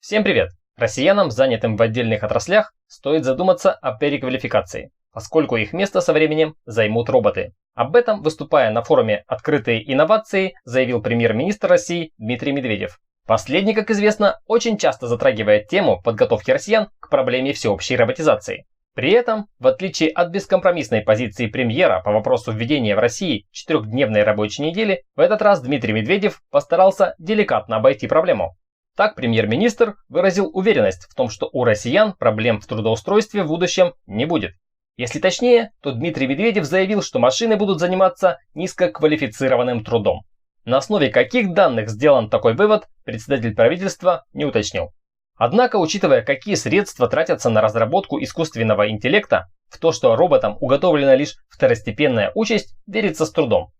Всем привет! Россиянам, занятым в отдельных отраслях, стоит задуматься о переквалификации, поскольку их место со временем займут роботы. Об этом, выступая на форуме «Открытые инновации», заявил премьер-министр России Дмитрий Медведев. Последний, как известно, очень часто затрагивает тему подготовки россиян к проблеме всеобщей роботизации. При этом, в отличие от бескомпромиссной позиции премьера по вопросу введения в России 4-дневной рабочей недели, в этот раз Дмитрий Медведев постарался деликатно обойти проблему. Так премьер-министр выразил уверенность в том, что у россиян проблем в трудоустройстве в будущем не будет. Если точнее, то Дмитрий Медведев заявил, что машины будут заниматься низкоквалифицированным трудом. На основе каких данных сделан такой вывод, председатель правительства не уточнил. Однако, учитывая, какие средства тратятся на разработку искусственного интеллекта, в то, что роботам уготовлена лишь второстепенная участь, верится с трудом.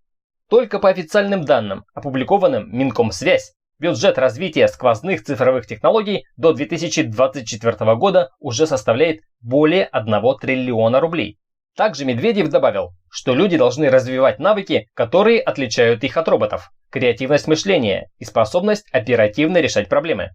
Только по официальным данным, опубликованным Минкомсвязь, бюджет развития сквозных цифровых технологий до 2024 года уже составляет более 1 триллиона рублей. Также Медведев добавил, что люди должны развивать навыки, которые отличают их от роботов, креативность мышления и способность оперативно решать проблемы.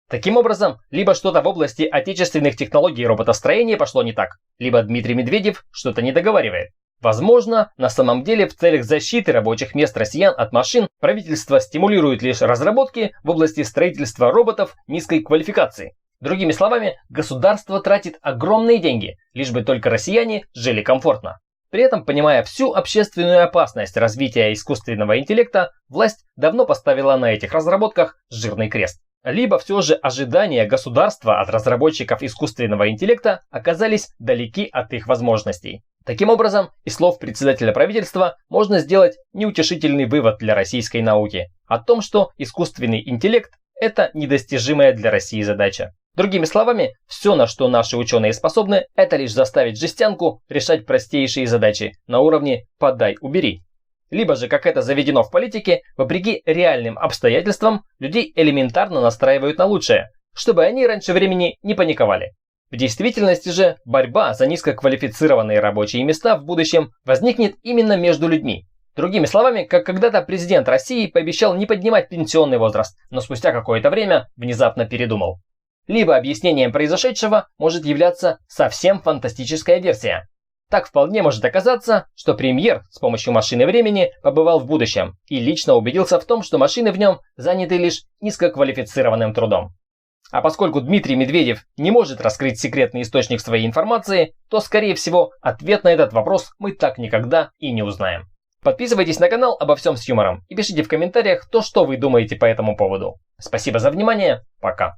Таким образом, либо что-то в области отечественных технологий роботостроения пошло не так, либо Дмитрий Медведев что-то не договаривает. Возможно, на самом деле в целях защиты рабочих мест россиян от машин правительство стимулирует лишь разработки в области строительства роботов низкой квалификации. Другими словами, государство тратит огромные деньги, лишь бы только россияне жили комфортно. При этом, понимая всю общественную опасность развития искусственного интеллекта, власть давно поставила на этих разработках жирный крест. Либо все же ожидания государства от разработчиков искусственного интеллекта оказались далеки от их возможностей. Таким образом, из слов председателя правительства можно сделать неутешительный вывод для российской науки о том, что искусственный интеллект – это недостижимая для России задача. Другими словами, все, на что наши ученые способны, это лишь заставить жестянку решать простейшие задачи на уровне «подай-убери». Либо же, как это заведено в политике, вопреки реальным обстоятельствам, людей элементарно настраивают на лучшее, чтобы они раньше времени не паниковали. В действительности же борьба за низкоквалифицированные рабочие места в будущем возникнет именно между людьми. Другими словами, как когда-то президент России пообещал не поднимать пенсионный возраст, но спустя какое-то время внезапно передумал. Либо объяснением произошедшего может являться совсем фантастическая версия. Так вполне может оказаться, что премьер с помощью машины времени побывал в будущем и лично убедился в том, что машины в нем заняты лишь низкоквалифицированным трудом. А поскольку Дмитрий Медведев не может раскрыть секретный источник своей информации, то, скорее всего, ответ на этот вопрос мы так никогда и не узнаем. Подписывайтесь на канал «Обо всем с юмором» и пишите в комментариях то, что вы думаете по этому поводу. Спасибо за внимание, пока.